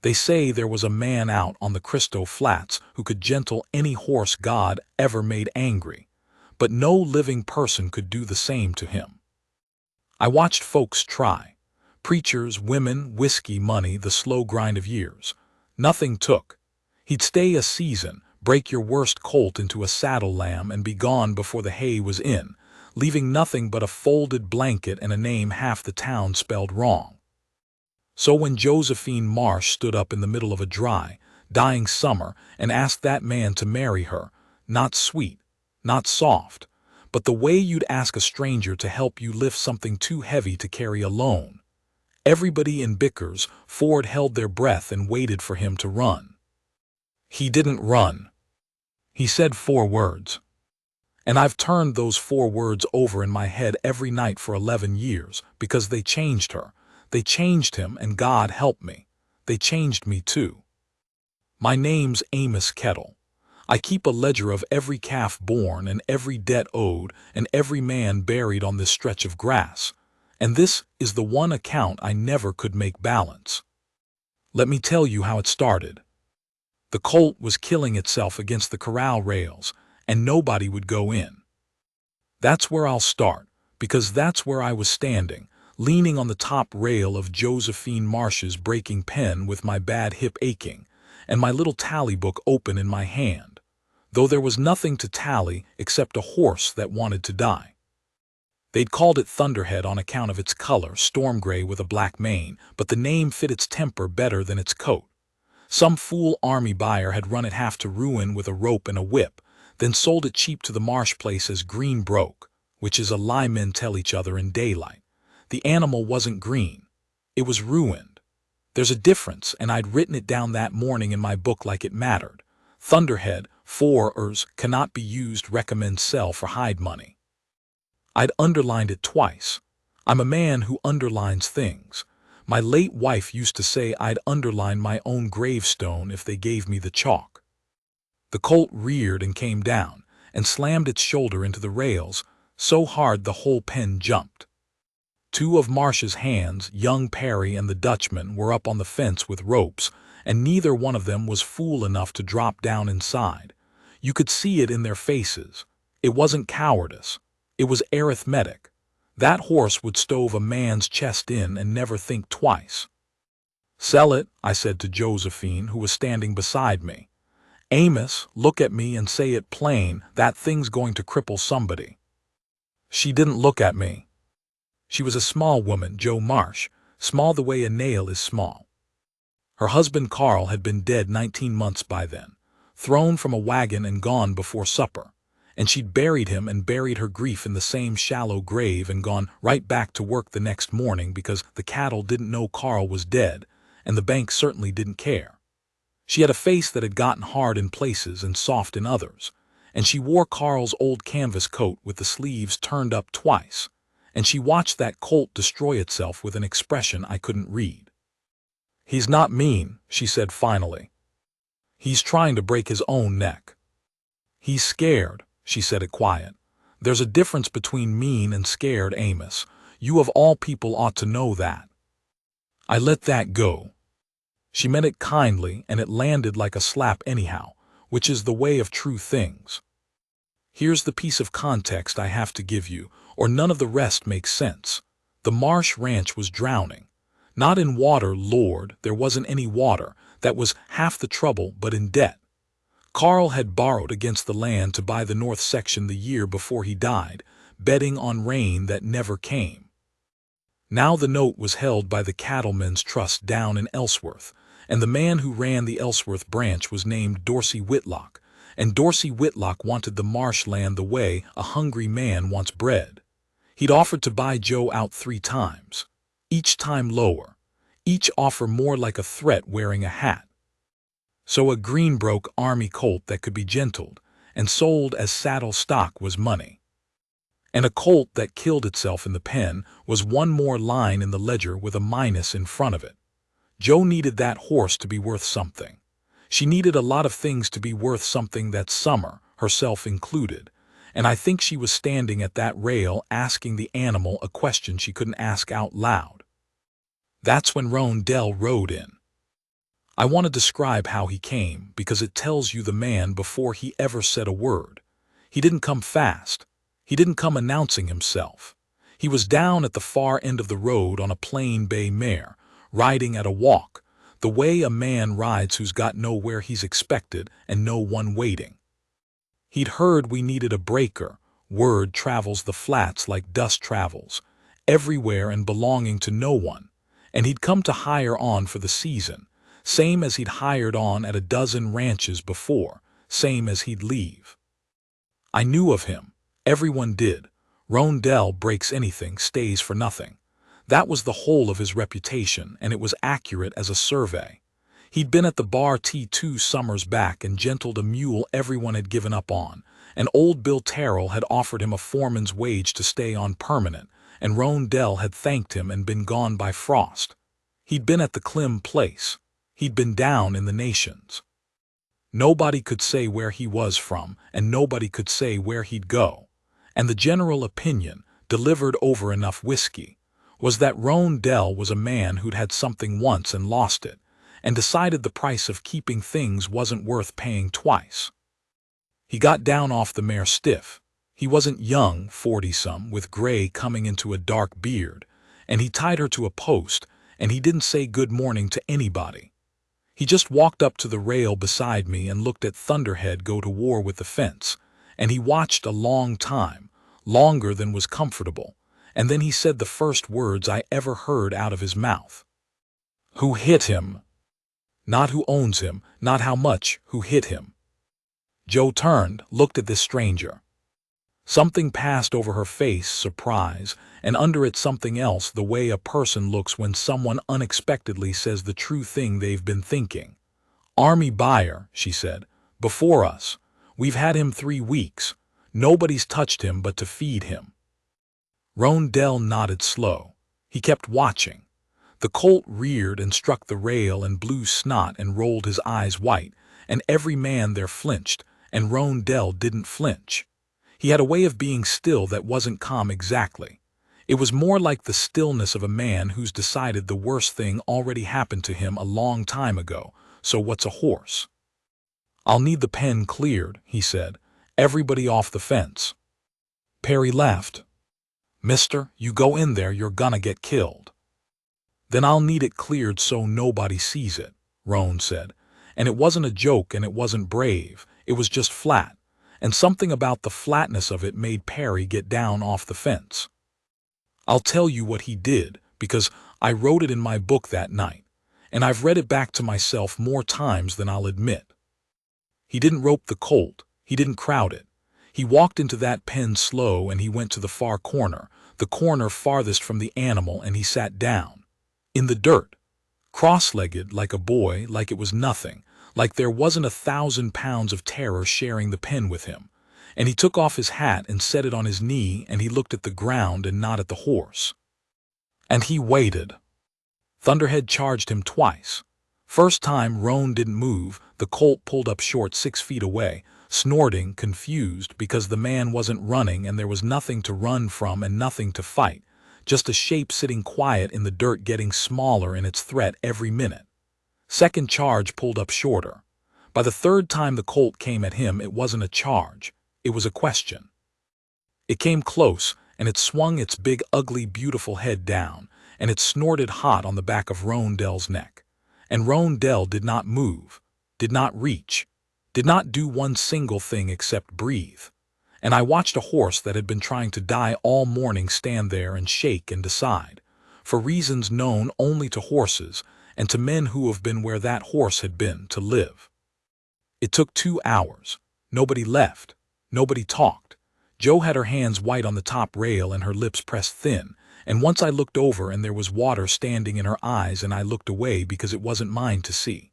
They say there was a man out on the Cristo Flats who could gentle any horse God ever made angry, but no living person could do the same to him. I watched folks try. Preachers, women, whiskey, money, the slow grind of years. Nothing took. He'd stay a season, break your worst colt into a saddle lamb and be gone before the hay was in, leaving nothing but a folded blanket and a name half the town spelled wrong. So when Josephine Marsh stood up in the middle of a dry, dying summer and asked that man to marry her, not sweet, not soft, but the way you'd ask a stranger to help you lift something too heavy to carry alone, everybody in Bickers Ford held their breath and waited for him to run. He didn't run. He said 4 words. And I've turned those 4 words over in my head every night for 11 years because they changed her. They changed him, and God help me, they changed me too. My name's Amos Kettle. I keep a ledger of every calf born and every debt owed and every man buried on this stretch of grass, and this is the one account I never could make balance. Let me tell you how it started. The colt was killing itself against the corral rails, and nobody would go in. That's where I'll start, because that's where I was standing, leaning on the top rail of Josephine Marsh's breaking pen with my bad hip aching, and my little tally book open in my hand, though there was nothing to tally except a horse that wanted to die. They'd called it Thunderhead on account of its color, storm gray with a black mane, but the name fit its temper better than its coat. Some fool army buyer had run it half to ruin with a rope and a whip, then sold it cheap to the Marsh place as green broke, which is a lie men tell each other in daylight. The animal wasn't green. It was ruined. There's a difference, and I'd written it down that morning in my book like it mattered. Thunderhead, 4 cannot be used, recommend sell for hide money. I'd underlined it twice. I'm a man who underlines things. My late wife used to say I'd underline my own gravestone if they gave me the chalk. The colt reared and came down, and slammed its shoulder into the rails, so hard the whole pen jumped. 2 of Marsh's hands, young Perry and the Dutchman, were up on the fence with ropes, and neither one of them was fool enough to drop down inside. You could see it in their faces. It wasn't cowardice. It was arithmetic. That horse would stove a man's chest in and never think twice. "Sell it," I said to Josephine, who was standing beside me. "Amos, look at me and say it plain, that thing's going to cripple somebody." She didn't look at me. She was a small woman, Jo Marsh, small the way a nail is small. Her husband Carl had been dead 19 months by then, thrown from a wagon and gone before supper, and she'd buried him and buried her grief in the same shallow grave and gone right back to work the next morning because the cattle didn't know Carl was dead, and the bank certainly didn't care. She had a face that had gotten hard in places and soft in others, and she wore Carl's old canvas coat with the sleeves turned up twice, and she watched that colt destroy itself with an expression I couldn't read. "He's not mean," she said finally. "He's trying to break his own neck." "He's scared," she said it quiet. "There's a difference between mean and scared, Amos. You of all people ought to know that." I let that go. She meant it kindly, and it landed like a slap anyhow, which is the way of true things. Here's the piece of context I have to give you, or none of the rest makes sense. The Marsh ranch was drowning. Not in water, Lord, there wasn't any water. That was half the trouble, but in debt. Carl had borrowed against the land to buy the north section the year before he died, betting on rain that never came. Now the note was held by the Cattlemen's Trust down in Ellsworth, and the man who ran the Ellsworth branch was named Dorsey Whitlock, and Dorsey Whitlock wanted the marsh land the way a hungry man wants bread. He'd offered to buy Joe out 3 times, each time lower, each offer more like a threat wearing a hat. So a Greenbroke army colt that could be gentled and sold as saddle stock was money. And a colt that killed itself in the pen was one more line in the ledger with a minus in front of it. Joe needed that horse to be worth something. She needed a lot of things to be worth something that summer, herself included, and I think she was standing at that rail asking the animal a question she couldn't ask out loud. That's when Roan Dell rode in. I want to describe how he came because it tells you the man before he ever said a word. He didn't come fast. He didn't come announcing himself. He was down at the far end of the road on a plain bay mare, riding at a walk, the way a man rides who's got nowhere he's expected and no one waiting. He'd heard we needed a breaker. Word travels the flats like dust travels, everywhere and belonging to no one. And he'd come to hire on for the season, same as he'd hired on at a dozen ranches before, same as he'd leave. I knew of him. Everyone did. Rondell breaks anything, stays for nothing. That was the whole of his reputation, and it was accurate as a survey. He'd been at the bar T2 summers back and gentled a mule everyone had given up on, and old Bill Terrell had offered him a foreman's wage to stay on permanent, and Rondell had thanked him and been gone by frost. He'd been at the Klim place. He'd been down in the nations. Nobody could say where he was from, and nobody could say where he'd go. And the general opinion, delivered over enough whiskey, was that Rondell was a man who'd had something once and lost it, and decided the price of keeping things wasn't worth paying twice. He got down off the mare stiff. He wasn't young, 40-some, with gray coming into a dark beard, and he tied her to a post, and he didn't say good morning to anybody. He just walked up to the rail beside me and looked at Thunderhead go to war with the fence, and he watched a long time, longer than was comfortable, and then he said the first words I ever heard out of his mouth. "Who hit him?" Not who owns him, not how much, who hit him. Joe turned, looked at this stranger. Something passed over her face, surprise, and under it something else, the way a person looks when someone unexpectedly says the true thing they've been thinking. "Army buyer," she said, "before us. We've had him 3 weeks. Nobody's touched him but to feed him." Rondell nodded slow. He kept watching. The colt reared and struck the rail and blew snot and rolled his eyes white, and every man there flinched, and Rondell didn't flinch. He had a way of being still that wasn't calm exactly. It was more like the stillness of a man who's decided the worst thing already happened to him a long time ago, so what's a horse? "I'll need the pen cleared," he said. "Everybody off the fence." Perry laughed. "Mister, you go in there, you're gonna get killed." "Then I'll need it cleared so nobody sees it," Roan said. And it wasn't a joke and it wasn't brave, it was just flat, and something about the flatness of it made Perry get down off the fence. I'll tell you what he did, because I wrote it in my book that night, and I've read it back to myself more times than I'll admit. He didn't rope the colt, he didn't crowd it. He walked into that pen slow and he went to the far corner, the corner farthest from the animal, and he sat down. In the dirt, cross-legged like a boy, like it was nothing, like there wasn't 1,000 pounds of terror sharing the pen with him. And he took off his hat and set it on his knee, and he looked at the ground and not at the horse. And he waited. Thunderhead charged him twice. First time Roan didn't move, the colt pulled up short 6 feet away, snorting, confused, because the man wasn't running and there was nothing to run from and nothing to fight. Just a shape sitting quiet in the dirt, getting smaller in its threat every minute. Second charge pulled up shorter. By the third time the colt came at him, it wasn't a charge, it was a question. It came close, and it swung its big, ugly, beautiful head down, and it snorted hot on the back of Rondell's neck. And Rondell did not move, did not reach, did not do one single thing except breathe. And I watched a horse that had been trying to die all morning stand there and shake and decide, for reasons known only to horses and to men who have been where that horse had been, to live. It took 2 hours. Nobody left. Nobody talked. Joe had her hands white on the top rail and her lips pressed thin, and once I looked over and there was water standing in her eyes, and I looked away because it wasn't mine to see.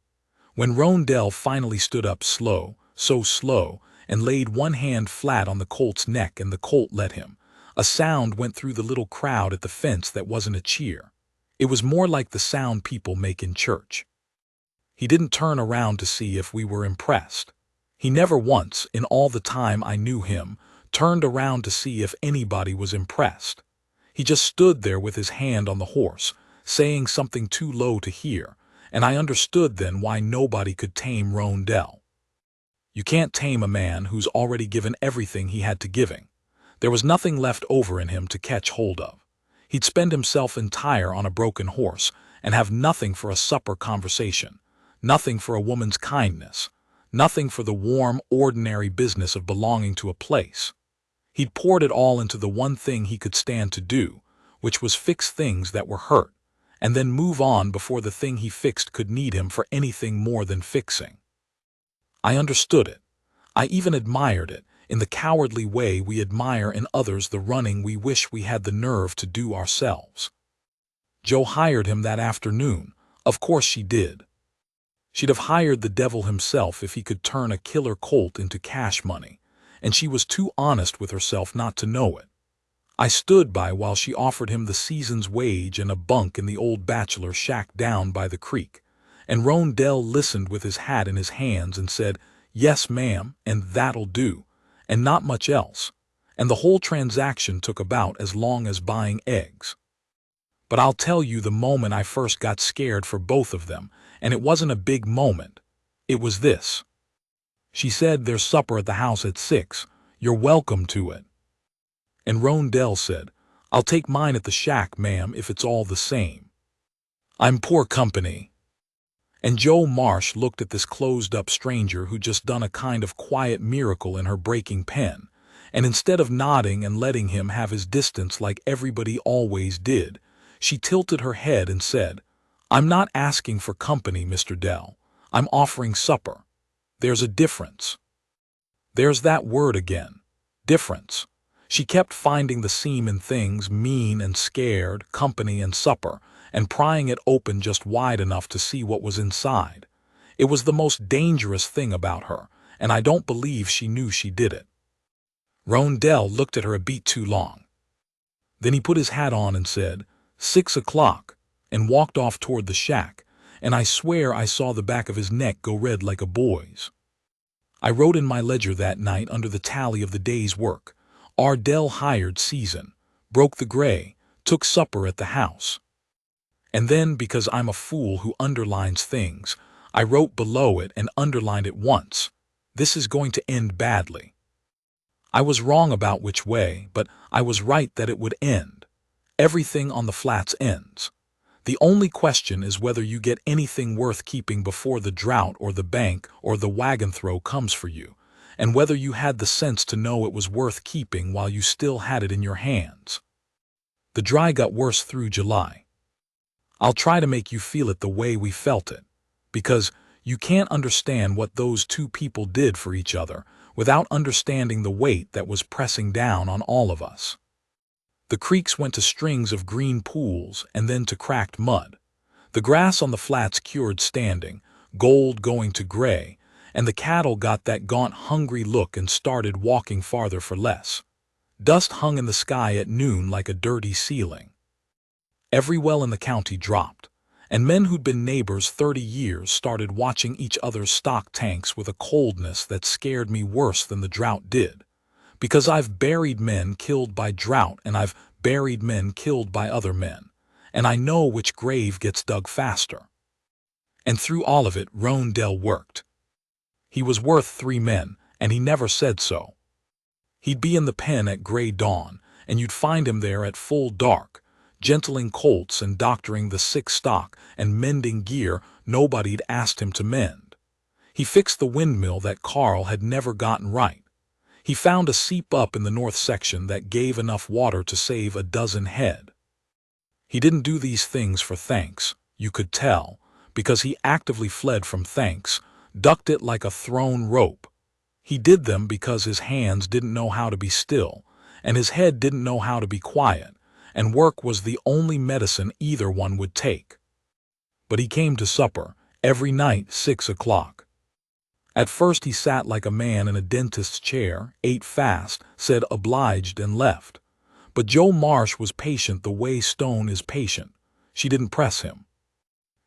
When Rondell finally stood up slow, so slow, and laid one hand flat on the colt's neck and the colt let him, a sound went through the little crowd at the fence that wasn't a cheer. It was more like the sound people make in church. He didn't turn around to see if we were impressed. He never once, in all the time I knew him, turned around to see if anybody was impressed. He just stood there with his hand on the horse, saying something too low to hear, and I understood then why nobody could tame Rondell. You can't tame a man who's already given everything he had to giving. There was nothing left over in him to catch hold of. He'd spend himself entire on a broken horse and have nothing for a supper conversation, nothing for a woman's kindness, nothing for the warm, ordinary business of belonging to a place. He'd poured it all into the one thing he could stand to do, which was fix things that were hurt, and then move on before the thing he fixed could need him for anything more than fixing. I understood it. I even admired it, in the cowardly way we admire in others the running we wish we had the nerve to do ourselves. Jo hired him that afternoon. Of course she did. She'd have hired the devil himself if he could turn a killer colt into cash money, and she was too honest with herself not to know it. I stood by while she offered him the season's wage and a bunk in the old bachelor shack down by the creek, and Rondell listened with his hat in his hands and said, "Yes, ma'am, and that'll do," and not much else, and the whole transaction took about as long as buying eggs. But I'll tell you the moment I first got scared for both of them, and it wasn't a big moment. It was this. She said, "There's supper at the house at 6. You're welcome to it." And Rondell said, "I'll take mine at the shack, ma'am, if it's all the same. I'm poor company." And Jo Marsh looked at this closed-up stranger who'd just done a kind of quiet miracle in her breaking pen, and instead of nodding and letting him have his distance like everybody always did, she tilted her head and said, "I'm not asking for company, Mr. Dell. I'm offering supper. There's a difference." There's that word again. Difference. She kept finding the seam in things mean and scared, company and supper, and prying it open just wide enough to see what was inside. It was the most dangerous thing about her, and I don't believe she knew she did it. Rondell looked at her a beat too long. Then he put his hat on and said, 6 o'clock, and walked off toward the shack, and I swear I saw the back of his neck go red like a boy's. I wrote in my ledger that night under the tally of the day's work, "Ardell hired season, broke the gray, took supper at the house." And then, because I'm a fool who underlines things, I wrote below it and underlined it once, "This is going to end badly." I was wrong about which way, but I was right that it would end. Everything on the flats ends. The only question is whether you get anything worth keeping before the drought or the bank or the wagon throw comes for you, and whether you had the sense to know it was worth keeping while you still had it in your hands. The dry got worse through July. I'll try to make you feel it the way we felt it, because you can't understand what those two people did for each other without understanding the weight that was pressing down on all of us. The creeks went to strings of green pools and then to cracked mud. The grass on the flats cured standing, gold going to gray, and the cattle got that gaunt, hungry look and started walking farther for less. Dust hung in the sky at noon like a dirty ceiling. Every well in the county dropped, and men who'd been neighbors 30 years started watching each other's stock tanks with a coldness that scared me worse than the drought did. Because I've buried men killed by drought and I've buried men killed by other men, and I know which grave gets dug faster. And through all of it, Rondell worked. He was worth 3 men, and he never said so. He'd be in the pen at gray dawn, and you'd find him there at full dark, gentling colts and doctoring the sick stock and mending gear nobody'd asked him to mend. He fixed the windmill that Carl had never gotten right. He found a seep up in the north section that gave enough water to save a dozen head. He didn't do these things for thanks, you could tell, because he actively fled from thanks, ducked it like a thrown rope. He did them because his hands didn't know how to be still, and his head didn't know how to be quiet, and work was the only medicine either one would take. But he came to supper, every night 6 o'clock. At first he sat like a man in a dentist's chair, ate fast, said obliged and left. But Jo Marsh was patient the way Stone is patient. She didn't press him.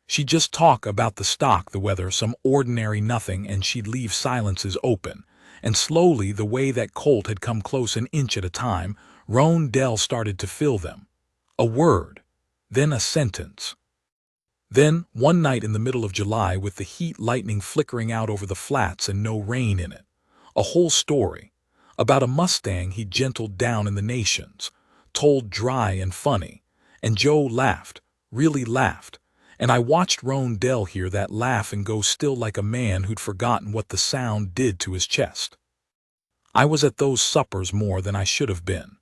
She'd just talk about the stock, the weather, some ordinary nothing, and she'd leave silences open. And slowly, the way that colt had come close an inch at a time, Rondell started to fill them. A word, then a sentence. Then, one night in the middle of July with the heat lightning flickering out over the flats and no rain in it, a whole story about a Mustang he gentled down in the nations, told dry and funny, and Joe laughed, really laughed, and I watched Dell hear that laugh and go still like a man who'd forgotten what the sound did to his chest. I was at those suppers more than I should have been.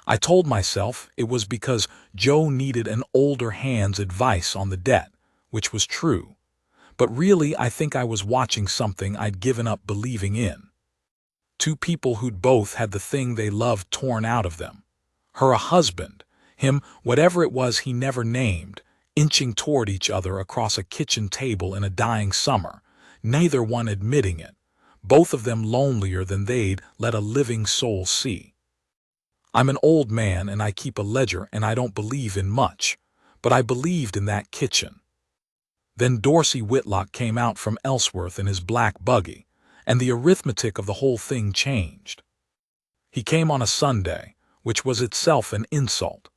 I told myself it was because Joe needed an older hand's advice on the debt, which was true. But really, I think I was watching something I'd given up believing in. Two people who'd both had the thing they loved torn out of them. Her a husband, him whatever it was he never named, inching toward each other across a kitchen table in a dying summer, neither one admitting it, both of them lonelier than they'd let a living soul see. I'm an old man and I keep a ledger and I don't believe in much, but I believed in that kitchen. Then Dorsey Whitlock came out from Ellsworth in his black buggy, and the arithmetic of the whole thing changed. He came on a Sunday, which was itself an insult.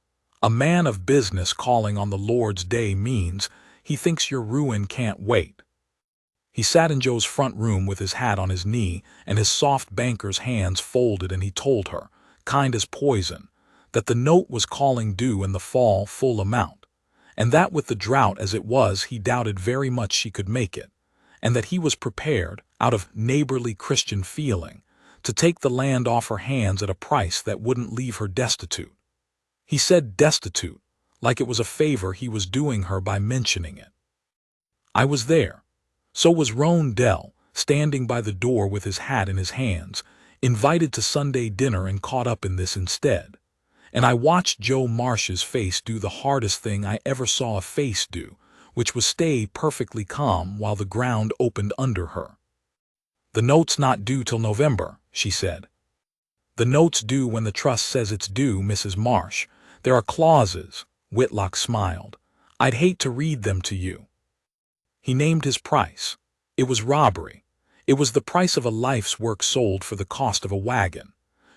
A man of business calling on the Lord's Day means he thinks your ruin can't wait. He sat in Joe's front room with his hat on his knee and his soft banker's hands folded, and he told her, kind as poison, that the note was calling due in the fall full amount, and that with the drought as it was he doubted very much she could make it, and that he was prepared, out of neighborly Christian feeling, to take the land off her hands at a price that wouldn't leave her destitute. He said destitute, like it was a favor he was doing her by mentioning it. I was there. So was Dell, standing by the door with his hat in his hands, invited to Sunday dinner and caught up in this instead. And I watched Joe Marsh's face do the hardest thing I ever saw a face do, which was stay perfectly calm while the ground opened under her. "The note's not due till November," she said. "The note's due when the trust says it's due, Mrs. Marsh. There are clauses." Whitlock smiled. "I'd hate to read them to you." He named his price. It was robbery. It was the price of a life's work sold for the cost of a wagon.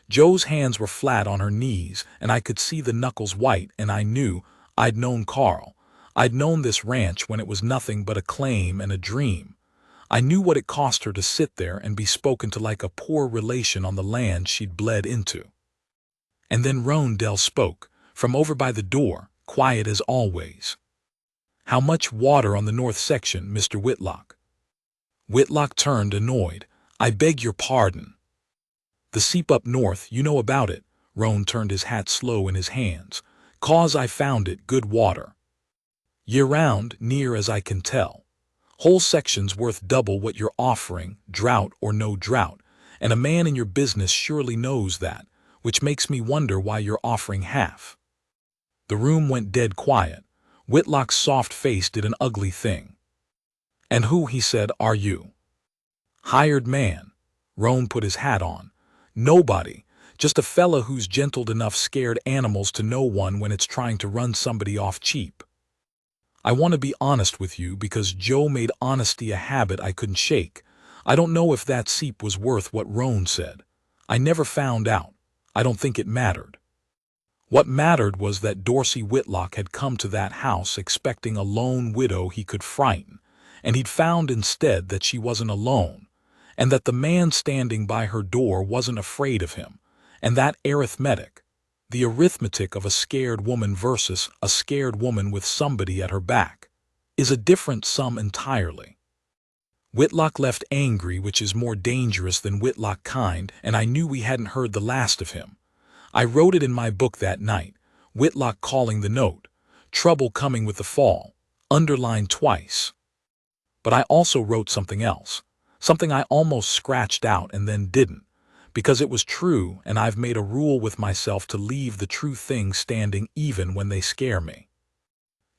Joe's hands were flat on her knees, and I could see the knuckles white, and I knew I'd known Carl. I'd known this ranch when it was nothing but a claim and a dream. I knew what it cost her to sit there and be spoken to like a poor relation on the land she'd bled into. And then Dell spoke, from over by the door, quiet as always. "How much water on the north section, Mr. Whitlock?" Whitlock turned, annoyed. "I beg your pardon." "The seep up north, you know about it." Roan turned his hat slow in his hands. "'Cause I found it good water. Year-round, near as I can tell. Whole section's worth double what you're offering, drought or no drought, and a man in your business surely knows that, which makes me wonder why you're offering half." The room went dead quiet. Whitlock's soft face did an ugly thing. "And who," he said, "are you?" "Hired man." Roan put his hat on. "Nobody. Just a fella who's gentled enough scared animals to know one when it's trying to run somebody off cheap. I want to be honest with you because Joe made honesty a habit I couldn't shake. I don't know if that seep was worth what Roan said. I never found out. I don't think it mattered. What mattered was that Dorsey Whitlock had come to that house expecting a lone widow he could frighten, and he'd found instead that she wasn't alone, and that the man standing by her door wasn't afraid of him, and that arithmetic, the arithmetic of a scared woman versus a scared woman with somebody at her back, is a different sum entirely. Whitlock left angry, which is more dangerous than Whitlock kind, and I knew we hadn't heard the last of him. I wrote it in my book that night, Whitlock calling the note, "Trouble coming with the fall," underlined twice. But I also wrote something else, something I almost scratched out and then didn't, because it was true, and I've made a rule with myself to leave the true things standing even when they scare me.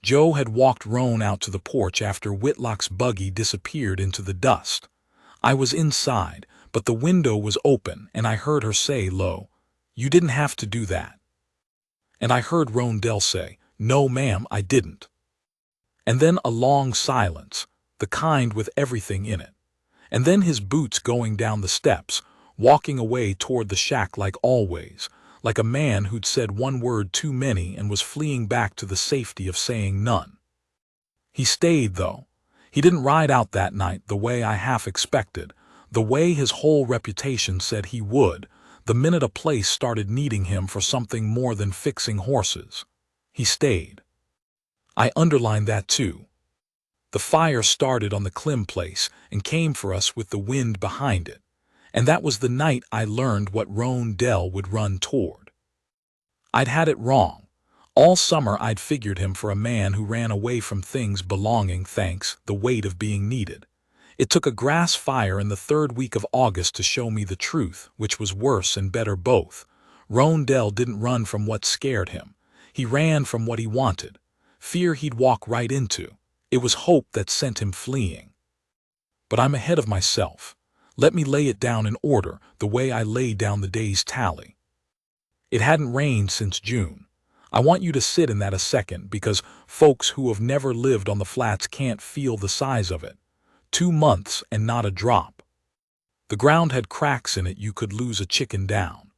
Joe had walked Roan out to the porch after Whitlock's buggy disappeared into the dust. I was inside, but the window was open, and I heard her say low, "You didn't have to do that." And I heard Dell say, "No, ma'am, I didn't." And then a long silence, the kind with everything in it. And then his boots going down the steps, walking away toward the shack like always, like a man who'd said one word too many and was fleeing back to the safety of saying none. He stayed, though. He didn't ride out that night the way I half expected, the way his whole reputation said he would, the minute a place started needing him for something more than fixing horses. He stayed. I underlined that too. The fire started on the Klim place and came for us with the wind behind it, and that was the night I learned what Roan Dell would run toward. I'd had it wrong. All summer I'd figured him for a man who ran away from things belonging thanks the weight of being needed. It took a grass fire in the third week of August to show me the truth, which was worse and better both. Roan Dell didn't run from what scared him. He ran from what he wanted. Fear he'd walk right into. It was hope that sent him fleeing. But I'm ahead of myself. Let me lay it down in order, the way I laid down the day's tally. It hadn't rained since June. I want you to sit in that a second, because folks who have never lived on the flats can't feel the size of it. 2 months and not a drop. The ground had cracks in it you could lose a chicken down.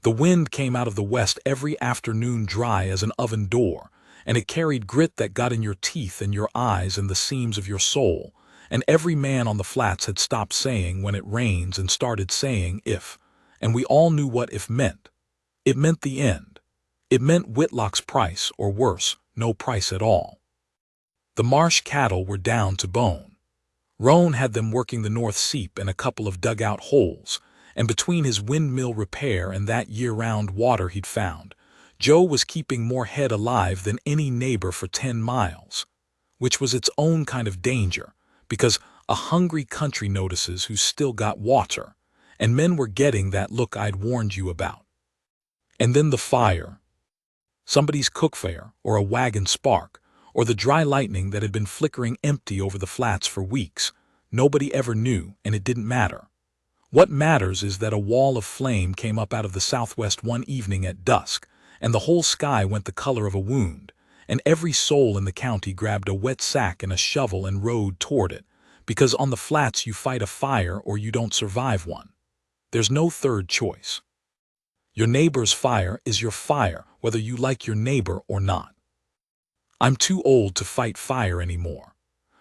The wind came out of the west every afternoon dry as an oven door, and it carried grit that got in your teeth and your eyes and the seams of your soul, and every man on the flats had stopped saying when it rains and started saying if, and we all knew what if meant. It meant the end. It meant Whitlock's price, or worse, no price at all. The marsh cattle were down to bone. Roan had them working the north seep in a couple of dugout holes, and between his windmill repair and that year-round water he'd found, Joe was keeping more head alive than any neighbor for 10 miles, which was its own kind of danger, because a hungry country notices who's still got water, and men were getting that look I'd warned you about. And then the fire. Somebody's cook fire, or a wagon spark, or the dry lightning that had been flickering empty over the flats for weeks. Nobody ever knew, and it didn't matter. What matters is that a wall of flame came up out of the southwest one evening at dusk, and the whole sky went the color of a wound, and every soul in the county grabbed a wet sack and a shovel and rode toward it, because on the flats you fight a fire or you don't survive one. There's no third choice. Your neighbor's fire is your fire, whether you like your neighbor or not. I'm too old to fight fire anymore.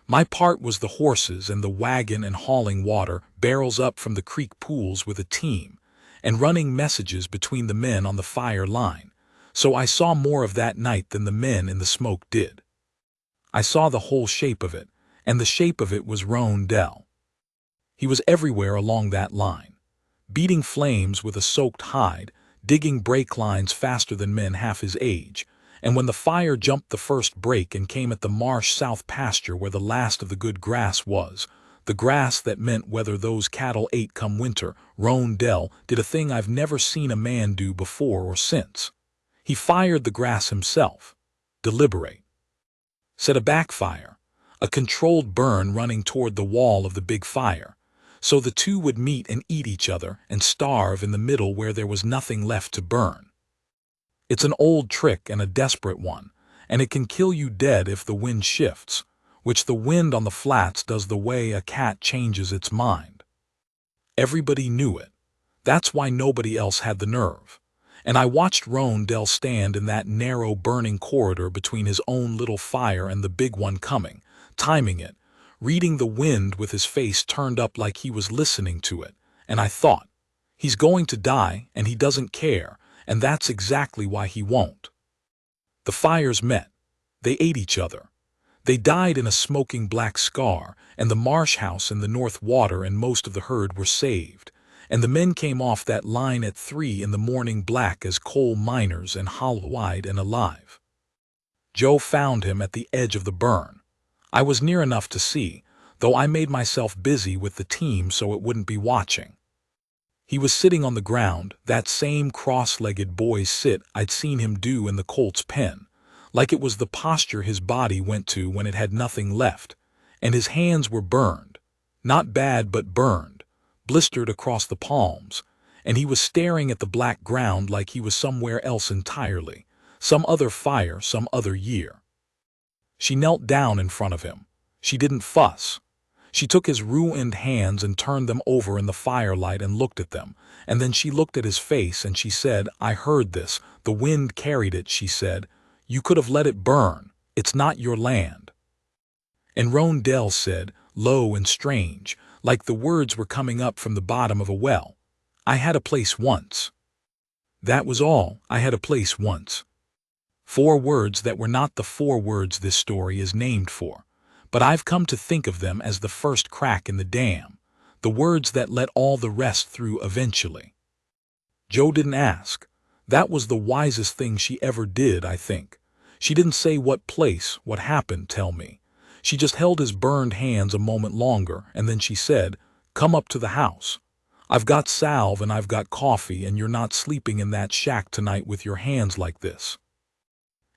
My part was the horses and the wagon and hauling water barrels up from the creek pools with a team, and running messages between the men on the fire line, so I saw more of that night than the men in the smoke did. I saw the whole shape of it, and the shape of it was Roan Dell. He was everywhere along that line, beating flames with a soaked hide, digging brake lines faster than men half his age, and when the fire jumped the first break and came at the marsh south pasture where the last of the good grass was, the grass that meant whether those cattle ate come winter, Roan Dell did a thing I've never seen a man do before or since. He fired the grass himself. Deliberate. Set a backfire, a controlled burn running toward the wall of the big fire, so the two would meet and eat each other and starve in the middle where there was nothing left to burn. It's an old trick and a desperate one, and it can kill you dead if the wind shifts, which the wind on the flats does the way a cat changes its mind. Everybody knew it. That's why nobody else had the nerve. And I watched Roan Dell stand in that narrow burning corridor between his own little fire and the big one coming, timing it, reading the wind with his face turned up like he was listening to it, and I thought, he's going to die and he doesn't care, and that's exactly why he won't. The fires met. They ate each other. They died in a smoking black scar, and the marsh house and the north water and most of the herd were saved, and the men came off that line at 3 in the morning black as coal miners and hollow-eyed and alive. Joe found him at the edge of the burn. I was near enough to see, though I made myself busy with the team so it wouldn't be watching. He was sitting on the ground, that same cross-legged boy's sit I'd seen him do in the colt's pen, like it was the posture his body went to when it had nothing left, and his hands were burned, not bad but burned, blistered across the palms, and he was staring at the black ground like he was somewhere else entirely, some other fire, some other year. She knelt down in front of him. She didn't fuss. She took his ruined hands and turned them over in the firelight and looked at them, and then she looked at his face and she said, "I heard this. The wind carried it," she said. "You could have let it burn. It's not your land." And Rondell said, low and strange, like the words were coming up from the bottom of a well, "I had a place once." That was all. I had a place once. 4 words that were not the 4 words this story is named for, but I've come to think of them as the first crack in the dam, the words that let all the rest through eventually. Joe didn't ask. That was the wisest thing she ever did, I think. She didn't say what place, what happened, tell me. She just held his burned hands a moment longer, and then she said, "Come up to the house. I've got salve and I've got coffee, and you're not sleeping in that shack tonight with your hands like this."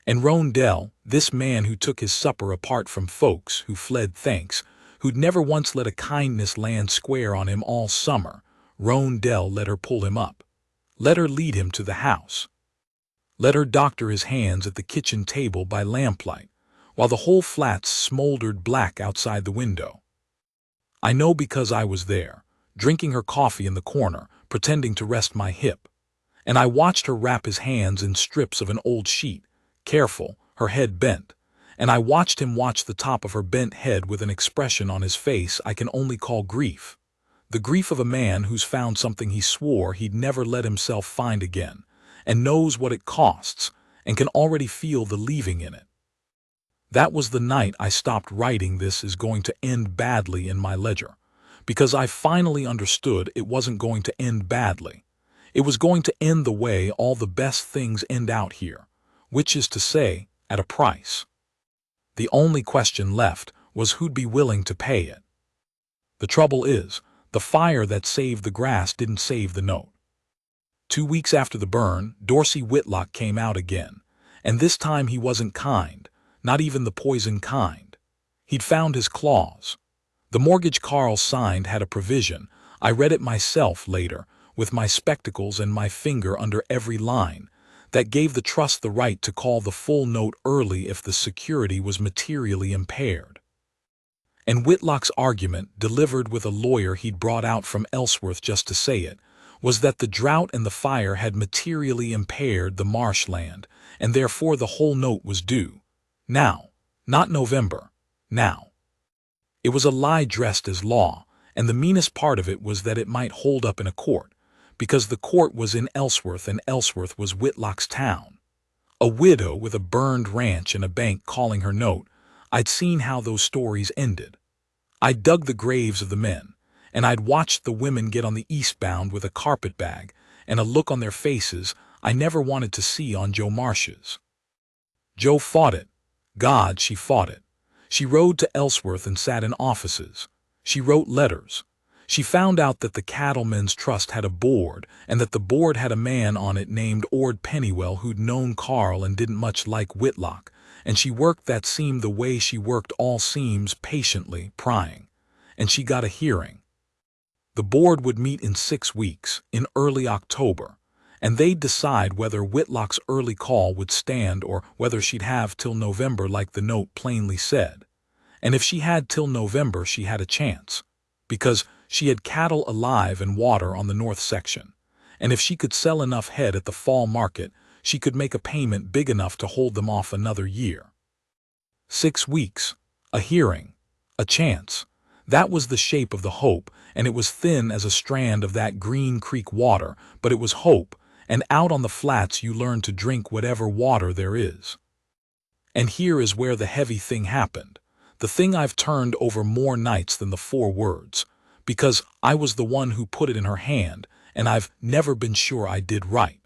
And Rondell, this man who took his supper apart from folks, who fled thanks, who'd never once let a kindness land square on him all summer, Rondell let her pull him up. Let her lead him to the house. Let her doctor his hands at the kitchen table by lamplight, while the whole flat smoldered black outside the window. I know because I was there, drinking her coffee in the corner, pretending to rest my hip. And I watched her wrap his hands in strips of an old sheet, careful, her head bent, and I watched him watch the top of her bent head with an expression on his face I can only call grief. The grief of a man who's found something he swore he'd never let himself find again, and knows what it costs, and can already feel the leaving in it. That was the night I stopped writing "This is going to end badly" in my ledger, because I finally understood it wasn't going to end badly. It was going to end the way all the best things end out here, which is to say, at a price. The only question left was who'd be willing to pay it. The trouble is, the fire that saved the grass didn't save the note. 2 weeks after the burn, Dorsey Whitlock came out again, and this time he wasn't kind, not even the poison kind. He'd found his clause. The mortgage Carl signed had a provision, I read it myself later, with my spectacles and my finger under every line, that gave the trust the right to call the full note early if the security was materially impaired. And Whitlock's argument, delivered with a lawyer he'd brought out from Ellsworth just to say it, was that the drought and the fire had materially impaired the marshland, and therefore the whole note was due. Now, not November, now. It was a lie dressed as law, and the meanest part of it was that it might hold up in a court, because the court was in Ellsworth and Ellsworth was Whitlock's town. A widow with a burned ranch and a bank calling her note, I'd seen how those stories ended. I'd dug the graves of the men, and I'd watched the women get on the eastbound with a carpet bag and a look on their faces I never wanted to see on Joe Marsh's. Joe fought it. God, she fought it. She rode to Ellsworth and sat in offices. She wrote letters. She found out that the Cattlemen's Trust had a board, and that the board had a man on it named Ord Pennywell who'd known Carl and didn't much like Whitlock, and she worked that seam the way she worked all seams, patiently, prying. And she got a hearing. The board would meet in 6 weeks, in early October, and they'd decide whether Whitlock's early call would stand or whether she'd have till November like the note plainly said. And if she had till November, she had a chance, because she had cattle alive and water on the north section, and if she could sell enough head at the fall market, she could make a payment big enough to hold them off another year. 6 weeks, a hearing, a chance. That was the shape of the hope, and it was thin as a strand of that Green Creek water, but it was hope, and out on the flats you learn to drink whatever water there is. And here is where the heavy thing happened, the thing I've turned over more nights than the 4 words, because I was the one who put it in her hand, and I've never been sure I did right.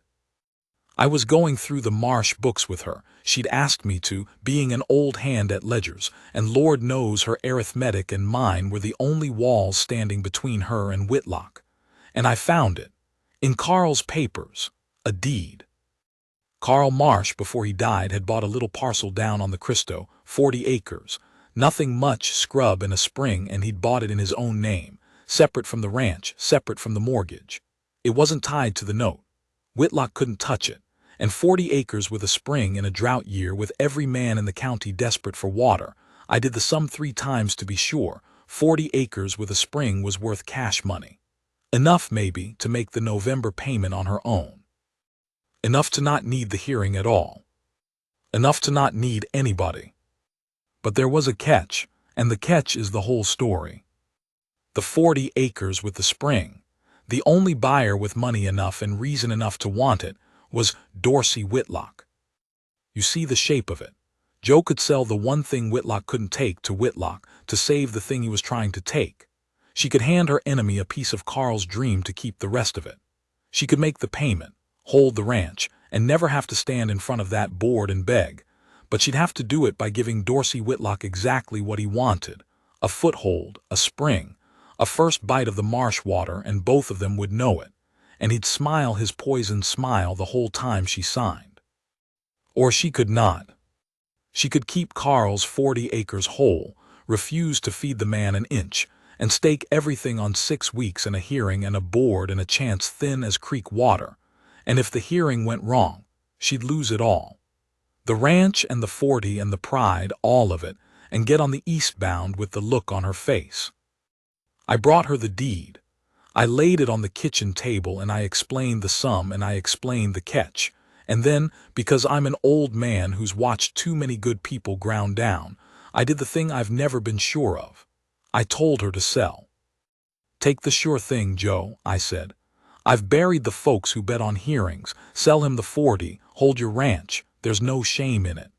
I was going through the Marsh books with her. She'd asked me to, being an old hand at ledgers, and Lord knows her arithmetic and mine were the only walls standing between her and Whitlock. And I found it. In Carl's papers. A deed. Carl Marsh, before he died, had bought a little parcel down on the Cristo, 40 acres. Nothing much, scrub and a spring, and he'd bought it in his own name, separate from the ranch, separate from the mortgage. It wasn't tied to the note. Whitlock couldn't touch it. And 40 acres with a spring in a drought year with every man in the county desperate for water. I did the sum 3 times to be sure. 40 acres with a spring was worth cash money. Enough, maybe, to make the November payment on her own. Enough to not need the hearing at all. Enough to not need anybody. But there was a catch, And the catch is the whole story. The 40 acres with the spring. The only buyer with money enough and reason enough to want it was Dorsey Whitlock. You see the shape of it. Joe could sell the one thing Whitlock couldn't take to Whitlock to save the thing he was trying to take. She could hand her enemy a piece of Carl's dream to keep the rest of it. She could make the payment, hold the ranch, and never have to stand in front of that board and beg. But she'd have to do it by giving Dorsey Whitlock exactly what he wanted: a foothold, a spring, a first bite of the marsh water, and both of them would know it. And he'd smile his poison smile the whole time she signed. Or she could not. She could keep Carl's 40 acres whole, refuse to feed the man an inch, and stake everything on 6 weeks and a hearing and a board and a chance thin as creek water. And if the hearing went wrong, she'd lose it all. The ranch and the 40 and the pride, all of it, and get on the eastbound with the look on her face. I brought her the deed. I laid it on the kitchen table and I explained the sum and I explained the catch. And then, because I'm an old man who's watched too many good people ground down, I did the thing I've never been sure of. I told her to sell. Take the sure thing, Joe, I said. I've buried the folks who bet on hearings. Sell him the 40, hold your ranch. There's no shame in it.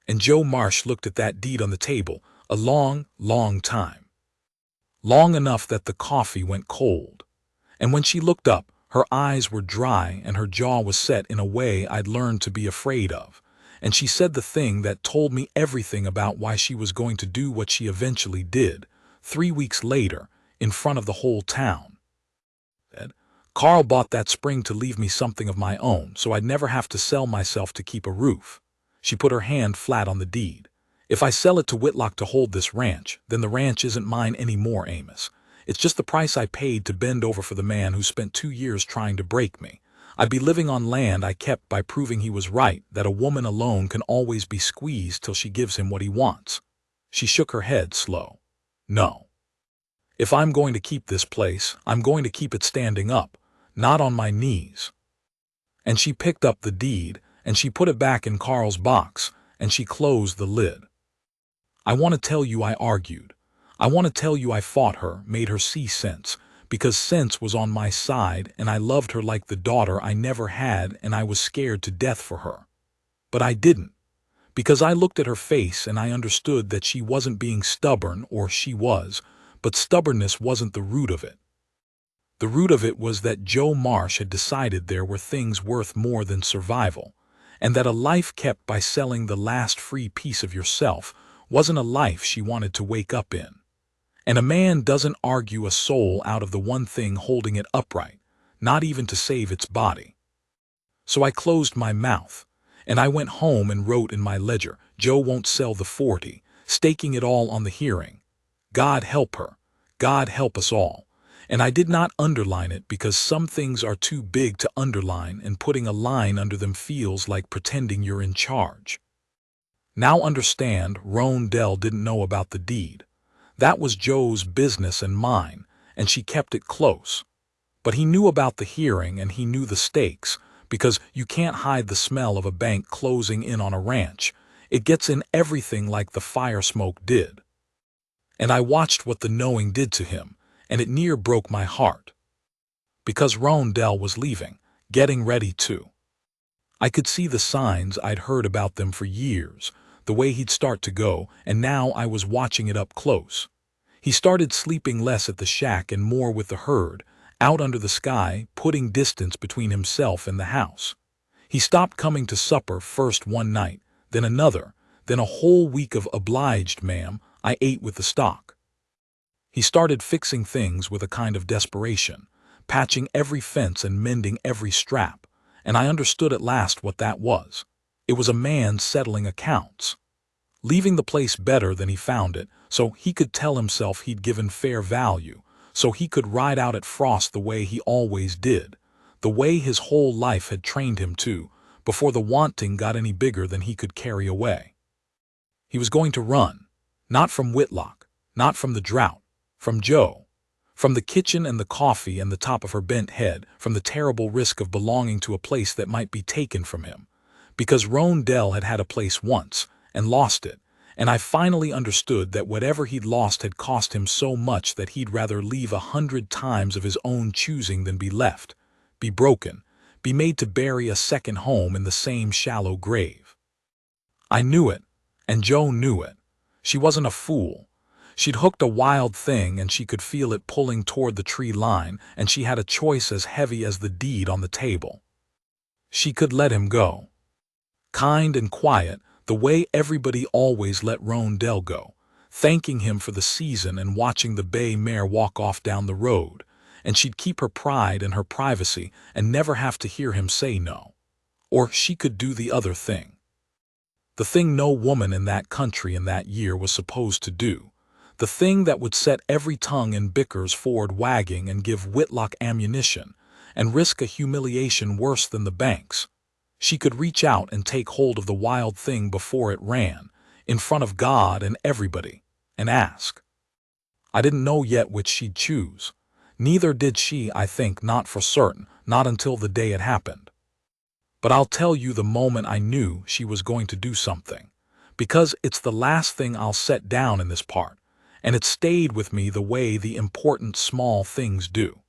And Joe Marsh looked at that deed on the table a long, long time. Long enough that the coffee went cold. And when she looked up, her eyes were dry and her jaw was set in a way I'd learned to be afraid of. And she said the thing that told me everything about why she was going to do what she eventually did, 3 weeks later, in front of the whole town. Carl bought that spring to leave me something of my own, so I'd never have to sell myself to keep a roof. She put her hand flat on the deed. If I sell it to Whitlock to hold this ranch, then the ranch isn't mine anymore, Amos. It's just the price I paid to bend over for the man who spent 2 years trying to break me. I'd be living on land I kept by proving he was right, that a woman alone can always be squeezed till she gives him what he wants. She shook her head slow. No. If I'm going to keep this place, I'm going to keep it standing up, not on my knees. And she picked up the deed, and she put it back in Carl's box, and she closed the lid. I want to tell you I argued. I want to tell you I fought her, made her see sense, because sense was on my side and I loved her like the daughter I never had and I was scared to death for her. But I didn't, because I looked at her face and I understood that she wasn't being stubborn, or she was, but stubbornness wasn't the root of it. The root of it was that Joe Marsh had decided there were things worth more than survival, and that a life kept by selling the last free piece of yourself wasn't a life she wanted to wake up in. And a man doesn't argue a soul out of the one thing holding it upright, not even to save its body. So I closed my mouth, and I went home and wrote in my ledger, Joe won't sell the 40, staking it all on the hearing. God help her. God help us all. And I did not underline it because some things are too big to underline, and putting a line under them feels like pretending you're in charge. Now understand, Roan Dell didn't know about the deed. That was Joe's business and mine, and she kept it close. But he knew about the hearing and he knew the stakes, because you can't hide the smell of a bank closing in on a ranch. It gets in everything like the fire smoke did. And I watched what the knowing did to him, and it near broke my heart. Because Roan Dell was leaving, getting ready to. I could see the signs. I'd heard about them for years, the way he'd start to go, and now I was watching it up close. He started sleeping less at the shack and more with the herd, out under the sky, putting distance between himself and the house. He stopped coming to supper first one night, then another, then a whole week of obliged, ma'am, I ate with the stock. He started fixing things with a kind of desperation, patching every fence and mending every strap, and I understood at last what that was. It was a man settling accounts, leaving the place better than he found it, so he could tell himself he'd given fair value, so he could ride out at Frost the way he always did, the way his whole life had trained him to, before the wanting got any bigger than he could carry away. He was going to run, not from Whitlock, not from the drought, from Joe, from the kitchen and the coffee and the top of her bent head, from the terrible risk of belonging to a place that might be taken from him. Because Roan Dell had had a place once, and lost it, and I finally understood that whatever he'd lost had cost him so much that he'd rather leave 100 times of his own choosing than be left, be broken, be made to bury a second home in the same shallow grave. I knew it, and Joe knew it. She wasn't a fool. She'd hooked a wild thing and she could feel it pulling toward the tree line, and she had a choice as heavy as the deed on the table. She could let him go. Kind and quiet, the way everybody always let Rondell go, thanking him for the season and watching the bay mare walk off down the road, and she'd keep her pride and her privacy and never have to hear him say no. Or she could do the other thing. The thing no woman in that country in that year was supposed to do. The thing that would set every tongue in Bickers forward wagging and give Whitlock ammunition, and risk a humiliation worse than the banks. She could reach out and take hold of the wild thing before it ran, in front of God and everybody, and ask. I didn't know yet which she'd choose. Neither did she, I think, not for certain, not until the day it happened. But I'll tell you the moment I knew she was going to do something, because it's the last thing I'll set down in this part, and it stayed with me the way the important small things do.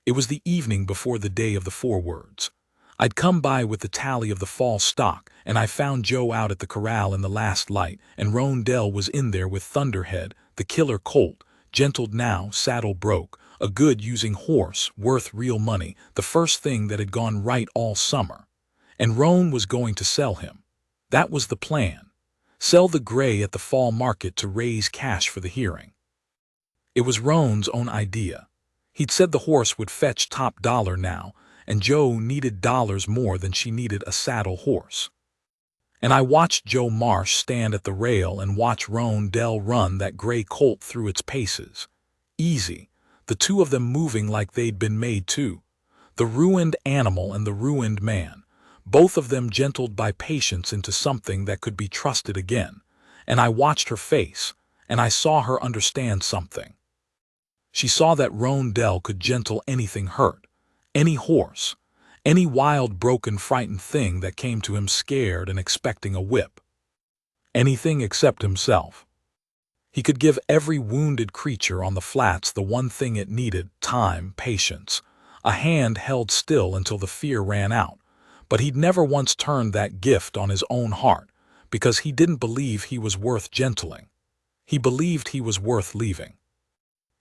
It was the evening before the day of the forewords. I'd come by with the tally of the fall stock, and I found Joe out at the corral in the last light, and Rondell was in there with Thunderhead, the killer colt, gentled now, saddle broke, a good using horse, worth real money, the first thing that had gone right all summer. And Roan was going to sell him. That was the plan. Sell the gray at the fall market to raise cash for the hearing. It was Roan's own idea. He'd said the horse would fetch top dollar now, and Joe needed dollars more than she needed a saddle horse. And I watched Joe Marsh stand at the rail and watch Rondell run that gray colt through its paces. Easy, the two of them moving like they'd been made to. The ruined animal and the ruined man, both of them gentled by patience into something that could be trusted again. And I watched her face, and I saw her understand something. She saw that Rondell could gentle anything hurt, any horse, any wild, broken, frightened thing that came to him scared and expecting a whip. Anything except himself. He could give every wounded creature on the flats the one thing it needed: time, patience, a hand held still until the fear ran out. But he'd never once turned that gift on his own heart, because he didn't believe he was worth gentling. He believed he was worth leaving.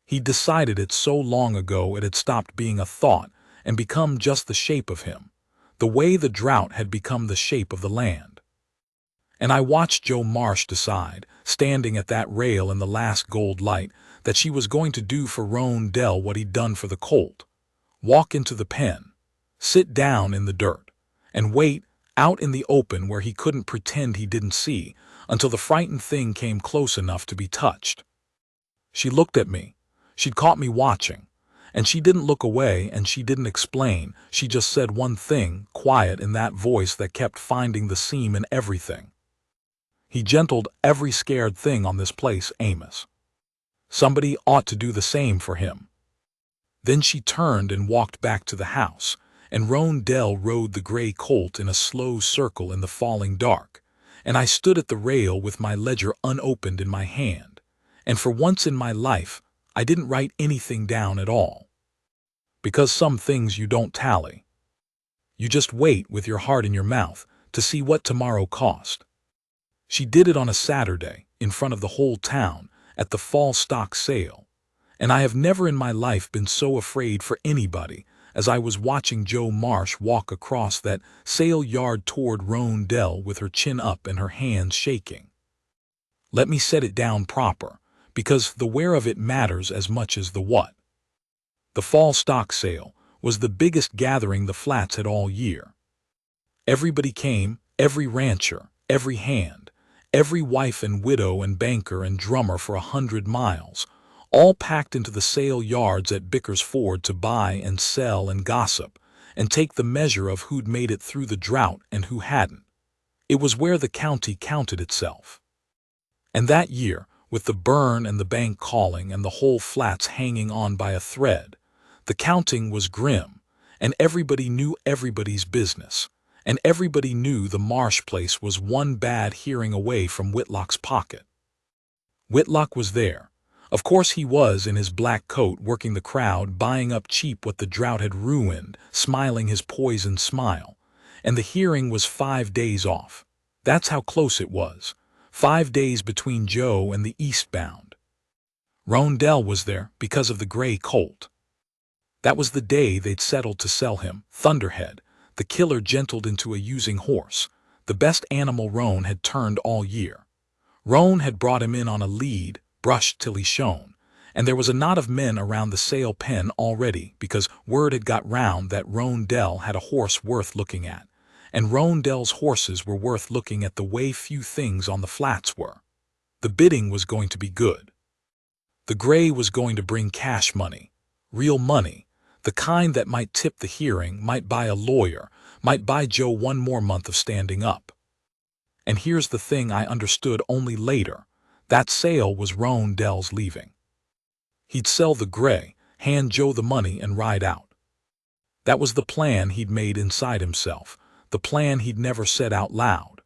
He'd decided it so long ago it had stopped being a thought and become just the shape of him, the way the drought had become the shape of the land. And I watched Joe Marsh decide, standing at that rail in the last gold light, that she was going to do for Rondell what he'd done for the colt. Walk into the pen, sit down in the dirt, and wait out in the open where he couldn't pretend he didn't see, until the frightened thing came close enough to be touched. She looked at me. She'd caught me watching, and she didn't look away and she didn't explain. She just said one thing, quiet in that voice that kept finding the seam in everything. He gentled every scared thing on this place, Amos. Somebody ought to do the same for him. Then she turned and walked back to the house, and Rondell rode the gray colt in a slow circle in the falling dark, and I stood at the rail with my ledger unopened in my hand, and for once in my life I didn't write anything down at all. Because some things you don't tally. You just wait with your heart in your mouth to see what tomorrow cost. She did it on a Saturday, in front of the whole town, at the fall stock sale, and I have never in my life been so afraid for anybody as I was watching Joe Marsh walk across that sale yard toward Rondell with her chin up and her hands shaking. Let me set it down proper, because the where of it matters as much as the what. The fall stock sale was the biggest gathering the flats had all year. Everybody came, every rancher, every hand, every wife and widow and banker and drummer for 100 miles, all packed into the sale yards at Bickersford to buy and sell and gossip, and take the measure of who'd made it through the drought and who hadn't. It was where the county counted itself. And that year, with the burn and the bank calling and the whole flats hanging on by a thread, the counting was grim, and everybody knew everybody's business, and everybody knew the Marsh place was one bad hearing away from Whitlock's pocket. Whitlock was there. Of course he was, in his black coat, working the crowd, buying up cheap what the drought had ruined, smiling his poison smile. And the hearing was 5 days off. That's how close it was. 5 days between Joe and the eastbound. Rondell was there because of the gray colt. That was the day they'd settled to sell him. Thunderhead, the killer, gentled into a using horse, the best animal Roan had turned all year. Roan had brought him in on a lead, brushed till he shone, and there was a knot of men around the sale pen already, because word had got round that Rondell had a horse worth looking at, and Rondell's horses were worth looking at the way few things on the flats were. The bidding was going to be good. The gray was going to bring cash money, real money, the kind that might tip the hearing, might buy a lawyer, might buy Joe 1 more month of standing up. And here's the thing I understood only later. That sale was Rondell's leaving. He'd sell the gray, hand Joe the money, and ride out. That was the plan he'd made inside himself, the plan he'd never said out loud.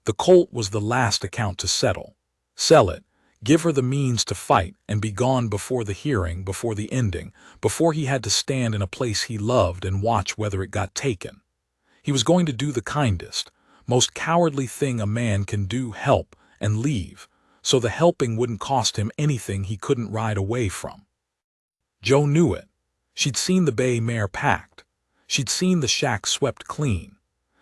The colt was the last account to settle. Sell it, give her the means to fight, and be gone before the hearing, before the ending, before he had to stand in a place he loved and watch whether it got taken. He was going to do the kindest, most cowardly thing a man can do, help and leave, so the helping wouldn't cost him anything he couldn't ride away from. Joe knew it. She'd seen the bay mare packed. She'd seen the shack swept clean.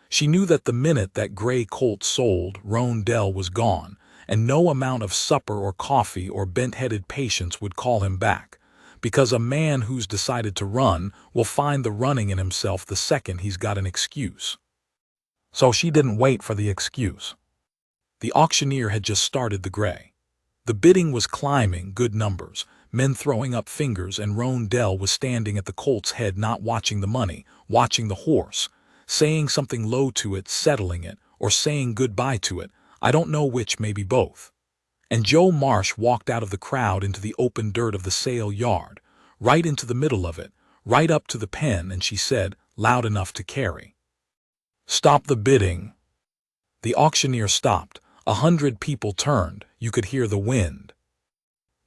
She knew that the minute that gray colt sold, Rondell was gone, and no amount of supper or coffee or bent-headed patience would call him back, because a man who's decided to run will find the running in himself the second he's got an excuse. So she didn't wait for the excuse. The auctioneer had just started the gray. The bidding was climbing, good numbers, men throwing up fingers, and Rondell was standing at the colt's head, not watching the money, watching the horse, saying something low to it, settling it, or saying goodbye to it. I don't know which, maybe both. And Joe Marsh walked out of the crowd into the open dirt of the sale yard, right into the middle of it, right up to the pen, and she said, loud enough to carry, "Stop the bidding." The auctioneer stopped. 100 people turned. You could hear the wind.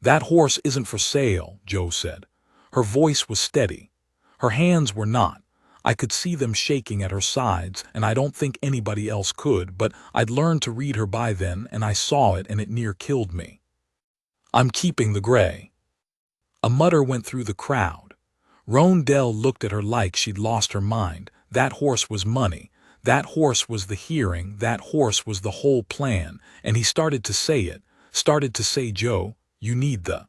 "That horse isn't for sale," Joe said. Her voice was steady. Her hands were not. I could see them shaking at her sides, and I don't think anybody else could, but I'd learned to read her by then, and I saw it, and it near killed me. "I'm keeping the gray." A mutter went through the crowd. Rondell looked at her like she'd lost her mind. That horse was money. That horse was the hearing. That horse was the whole plan, and he started to say it, started to say, "Joe, you need the—"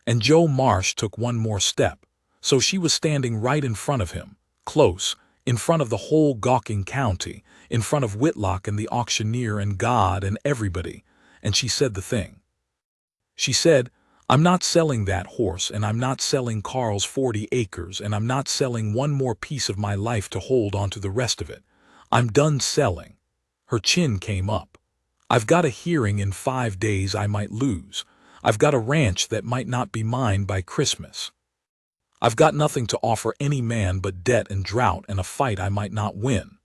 And Joe Marsh took one more step, so she was standing right in front of him, close, in front of the whole gawking county, in front of Whitlock and the auctioneer and God and everybody, and she said the thing. She said, "I'm not selling that horse, and I'm not selling Carl's 40 acres, and I'm not selling one more piece of my life to hold on to the rest of it. I'm done selling." Her chin came up. "I've got a hearing in 5 days I might lose. I've got a ranch that might not be mine by Christmas. I've got nothing to offer any man but debt and drought and a fight I might not win."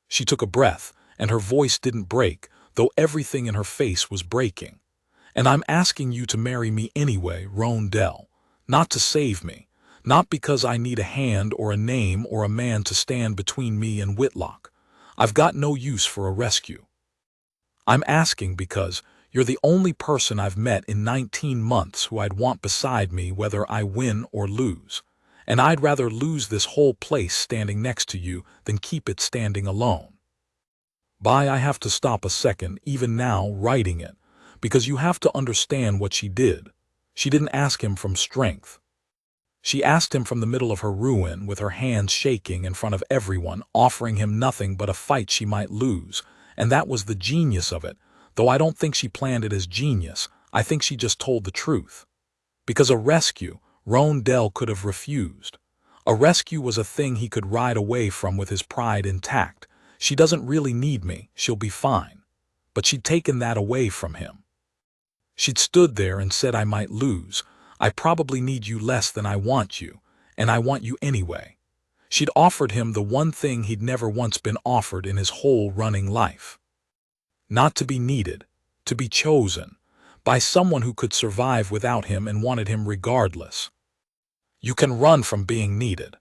She took a breath, and her voice didn't break, though everything in her face was breaking. "And I'm asking you to marry me anyway, Rondell. Not to save me. Not because I need a hand or a name or a man to stand between me and Whitlock. I've got no use for a rescue. I'm asking because you're the only person I've met in 19 months who I'd want beside me whether I win or lose. And I'd rather lose this whole place standing next to you than keep it standing alone." I have to stop a second, even now, writing it, because you have to understand what she did. She didn't ask him from strength. She asked him from the middle of her ruin, with her hands shaking in front of everyone, offering him nothing but a fight she might lose, and that was the genius of it, though I don't think she planned it as genius. I think she just told the truth. Because a rescue, Rondell could have refused. A rescue was a thing he could ride away from with his pride intact. "She doesn't really need me, she'll be fine." But she'd taken that away from him. She'd stood there and said, "I might lose. I probably need you less than I want you, and I want you anyway." She'd offered him the one thing he'd never once been offered in his whole running life. Not to be needed, to be chosen, by someone who could survive without him and wanted him regardless. You can run from being needed.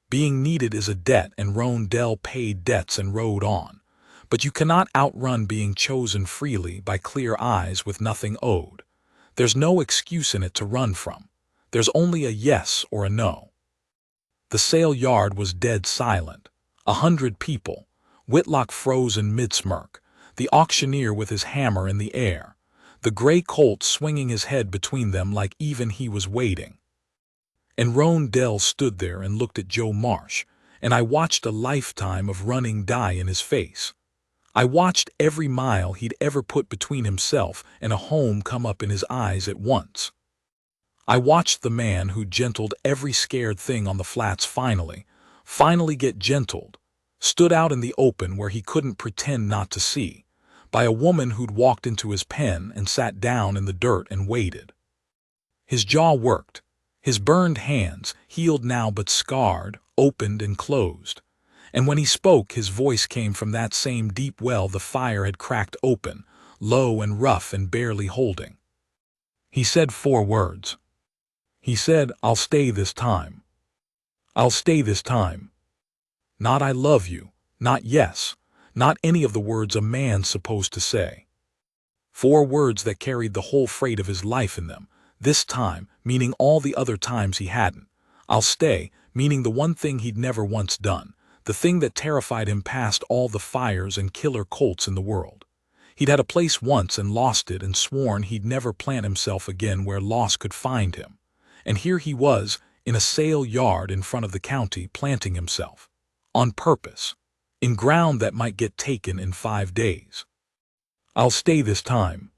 Being needed is a debt, and Rondell paid debts and rode on. But you cannot outrun being chosen freely by clear eyes with nothing owed. There's no excuse in it to run from. There's only a yes or a no. The sale yard was dead silent. 100 people. Whitlock frozen mid-smirk, the auctioneer with his hammer in the air, the gray colt swinging his head between them like even he was waiting. And Rondell stood there and looked at Joe Marsh, and I watched a lifetime of running die in his face. I watched every mile he'd ever put between himself and a home come up in his eyes at once. I watched the man who gentled every scared thing on the flats finally get gentled, stood out in the open where he couldn't pretend not to see, by a woman who'd walked into his pen and sat down in the dirt and waited. His jaw worked. His burned hands, healed now but scarred, opened and closed. And when he spoke, his voice came from that same deep well the fire had cracked open, low and rough and barely holding. He said 4 words. He said, "I'll stay this time. I'll stay this time." Not "I love you," not "yes," not any of the words a man's supposed to say. 4 words that carried the whole freight of his life in them. This time, meaning all the other times he hadn't. I'll stay, meaning the one thing he'd never once done, the thing that terrified him past all the fires and killer colts in the world. He'd had a place once and lost it and sworn he'd never plant himself again where loss could find him. And here he was, in a sale yard in front of the county, planting himself. On purpose. In ground that might get taken in 5 days. "I'll stay this time."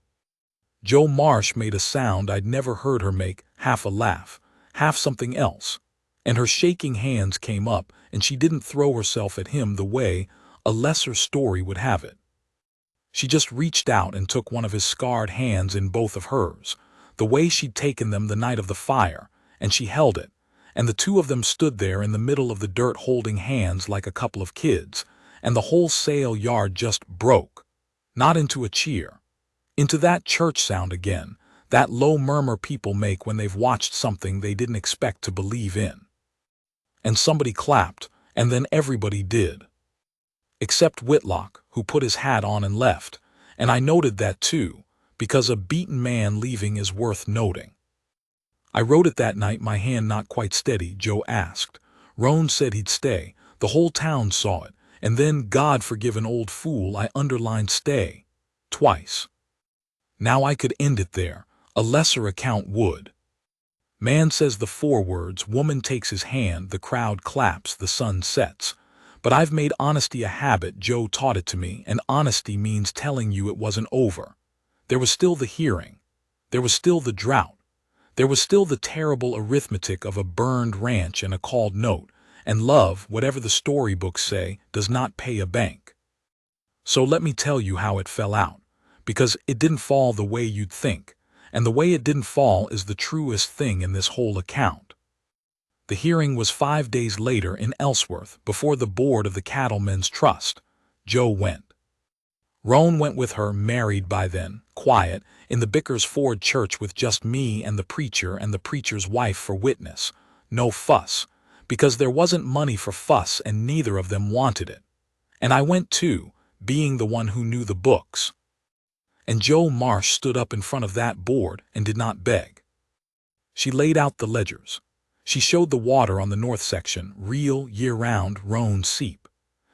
Joe Marsh made a sound I'd never heard her make, half a laugh, half something else, and her shaking hands came up, and she didn't throw herself at him the way a lesser story would have it. She just reached out and took one of his scarred hands in both of hers, the way she'd taken them the night of the fire, and she held it, and the two of them stood there in the middle of the dirt holding hands like a couple of kids, and the whole sale yard just broke, not into a cheer, into that church sound again, that low murmur people make when they've watched something they didn't expect to believe in. And somebody clapped, and then everybody did. Except Whitlock, who put his hat on and left, and I noted that too, because a beaten man leaving is worth noting. I wrote it that night, my hand not quite steady, Joe asked. Roan said he'd stay, the whole town saw it, and then, God forgive an old fool, I underlined stay, twice. Now I could end it there, a lesser account would. Man says the 4 words, woman takes his hand, the crowd claps, the sun sets. But I've made honesty a habit, Joe taught it to me, and honesty means telling you it wasn't over. There was still the hearing. There was still the drought. There was still the terrible arithmetic of a burned ranch and a called note, and love, whatever the storybooks say, does not pay a bank. So let me tell you how it fell out, because it didn't fall the way you'd think, and the way it didn't fall is the truest thing in this whole account. The hearing was 5 days later in Ellsworth, before the board of the Cattlemen's Trust. Joe went. Roan went with her, married by then, quiet, in the Bickersford church with just me and the preacher's wife for witness. No fuss, because there wasn't money for fuss and neither of them wanted it. And I went too, being the one who knew the books. And Joe Marsh stood up in front of that board and did not beg. She laid out the ledgers. She showed the water on the north section, real, year-round, Rhone seep.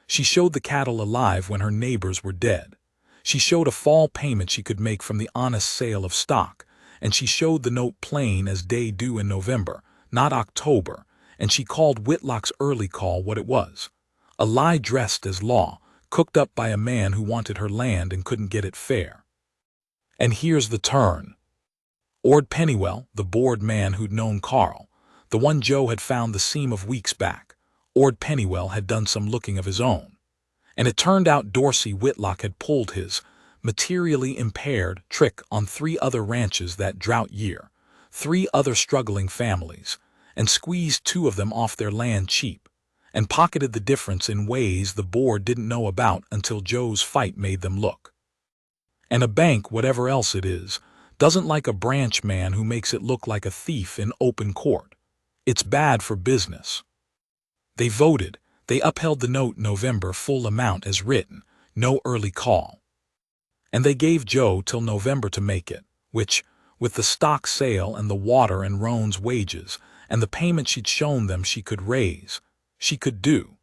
She showed the cattle alive when her neighbors were dead. She showed a fall payment she could make from the honest sale of stock, and she showed the note plain as day due in November, not October, and she called Whitlock's early call what it was. A lie dressed as law, cooked up by a man who wanted her land and couldn't get it fair. And here's the turn. Ord Pennywell, the board man who'd known Carl, the one Joe had found the seam of weeks back, Ord Pennywell had done some looking of his own. And it turned out Dorsey Whitlock had pulled his, materially impaired, trick on 3 other ranches that drought year, 3 other struggling families, and squeezed 2 of them off their land cheap. and pocketed the difference in ways the board didn't know about until Joe's fight made them look. And a bank, whatever else it is, doesn't like a branch man who makes it look like a thief in open court. It's bad for business. They voted. They upheld the note November full amount as written, no early call. And they gave Joe till November to make it, which, with the stock sale and the water and Roan's wages, and the payment she'd shown them she could raise, she could do.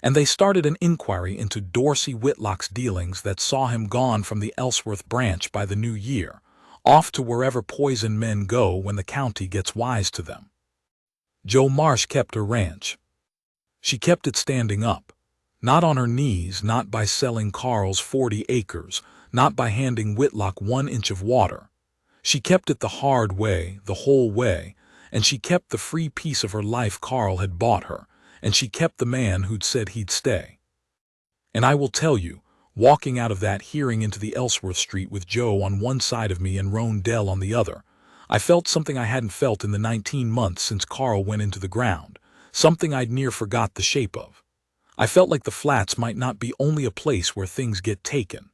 And they started an inquiry into Dorsey Whitlock's dealings that saw him gone from the Ellsworth branch by the new year, off to wherever poison men go when the county gets wise to them. Joe Marsh kept her ranch. She kept it standing up, not on her knees, not by selling Carl's 40 acres, not by handing Whitlock 1 inch of water. She kept it the hard way, the whole way, and she kept the free piece of her life Carl had bought her, and she kept the man who'd said he'd stay. And I will tell you, walking out of that hearing into the Ellsworth Street with Joe on one side of me and Roan Dell on the other, I felt something I hadn't felt in the 19 months since Carl went into the ground, something I'd near forgot the shape of. I felt like the flats might not be only a place where things get taken.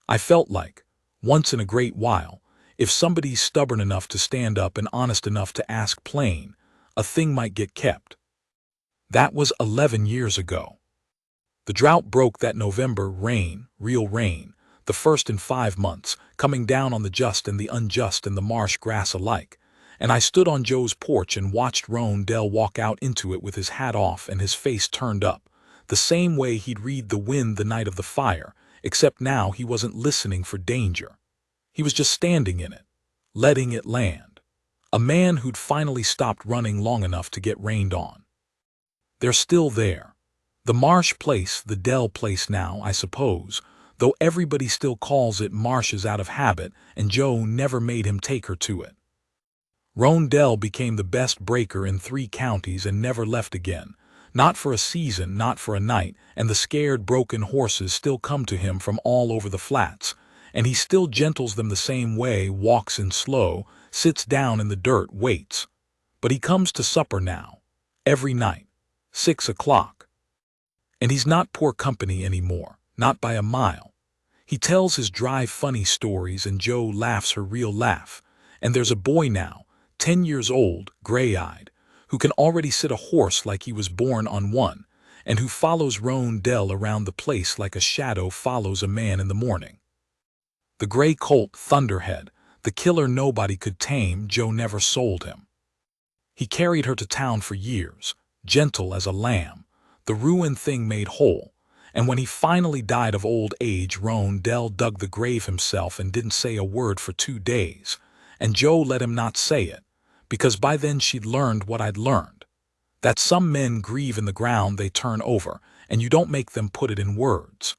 I felt like, once in a great while, if somebody's stubborn enough to stand up and honest enough to ask plain, a thing might get kept. That was 11 years ago. The drought broke that November, rain, real rain, the first in 5 months, coming down on the just and the unjust and the marsh grass alike, and I stood on Joe's porch and watched Roan Dell walk out into it with his hat off and his face turned up, the same way he'd read the wind the night of the fire, except now he wasn't listening for danger. He was just standing in it, letting it land. A man who'd finally stopped running long enough to get rained on. They're still there. The Marsh place, the Dell place now, I suppose, though everybody still calls it Marsh's out of habit, and Joe never made him take her to it. Roan Dell became the best breaker in 3 counties and never left again, not for a season, not for a night, and the scared, broken horses still come to him from all over the flats, and he still gentles them the same way, walks in slow, sits down in the dirt, waits. But he comes to supper now, every night. 6 o'clock. And he's not poor company anymore, not by a mile. He tells his dry, funny stories and Joe laughs her real laugh. And there's a boy now, 10 years old, gray-eyed, who can already sit a horse like he was born on one, and who follows Roan Dell around the place like a shadow follows a man in the morning. The gray colt, Thunderhead, the killer nobody could tame, Joe never sold him. He carried her to town for years, gentle as a lamb, the ruined thing made whole, and when he finally died of old age, Roan Dell dug the grave himself and didn't say a word for 2 days, and Joe let him not say it, because by then she'd learned what I'd learned, that some men grieve in the ground they turn over, and you don't make them put it in words.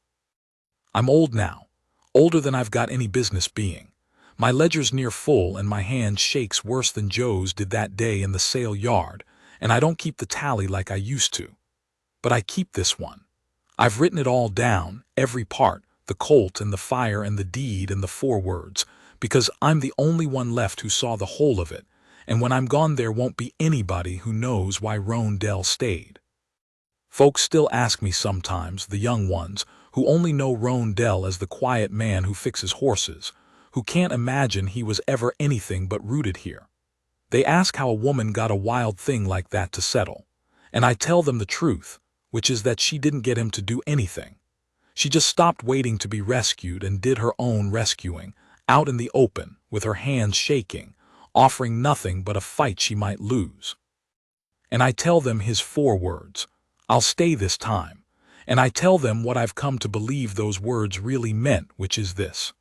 I'm old now, older than I've got any business being. My ledger's near full and my hand shakes worse than Joe's did that day in the sale yard, and I don't keep the tally like I used to. But I keep this one. I've written it all down, every part, the colt and the fire and the deed and the forewords, because I'm the only one left who saw the whole of it, and when I'm gone there won't be anybody who knows why Roan Dell stayed. Folks still ask me sometimes, the young ones, who only know Roan Dell as the quiet man who fixes horses, who can't imagine he was ever anything but rooted here. They ask how a woman got a wild thing like that to settle, and I tell them the truth, which is that she didn't get him to do anything. She just stopped waiting to be rescued and did her own rescuing, out in the open, with her hands shaking, offering nothing but a fight she might lose. And I tell them his forewords, "I'll stay this time," and I tell them what I've come to believe those words really meant, which is this.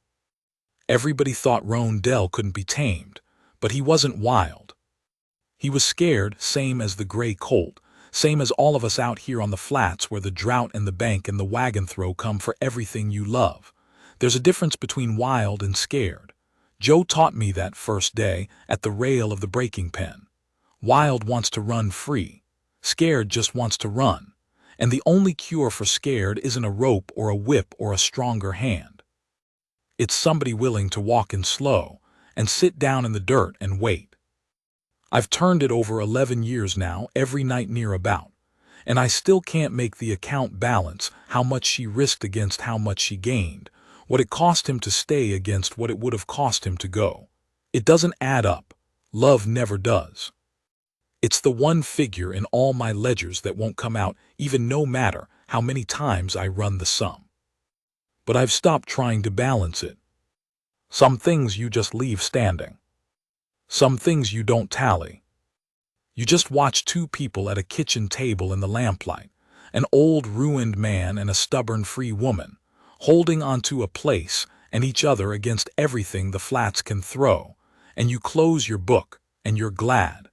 Everybody thought Roan Dell couldn't be tamed, but he wasn't wild. He was scared, same as the gray colt, same as all of us out here on the flats where the drought and the bank and the wagon throw come for everything you love. There's a difference between wild and scared. Joe taught me that first day at the rail of the breaking pen. Wild wants to run free. Scared just wants to run. And the only cure for scared isn't a rope or a whip or a stronger hand. It's somebody willing to walk in slow and sit down in the dirt and wait. I've turned it over 11 years now, every night near about, And I still can't make the account balance how much she risked against how much she gained, what it cost him to stay against what it would have cost him to go. It doesn't add up. Love never does. It's the one figure in all my ledgers that won't come out, even no matter how many times I run the sum. But I've stopped trying to balance it. Some things you just leave standing. Some things you don't tally. You just watch two people at a kitchen table in the lamplight, an old ruined man and a stubborn free woman, holding onto a place and each other against everything the flats can throw, and you close your book and you're glad.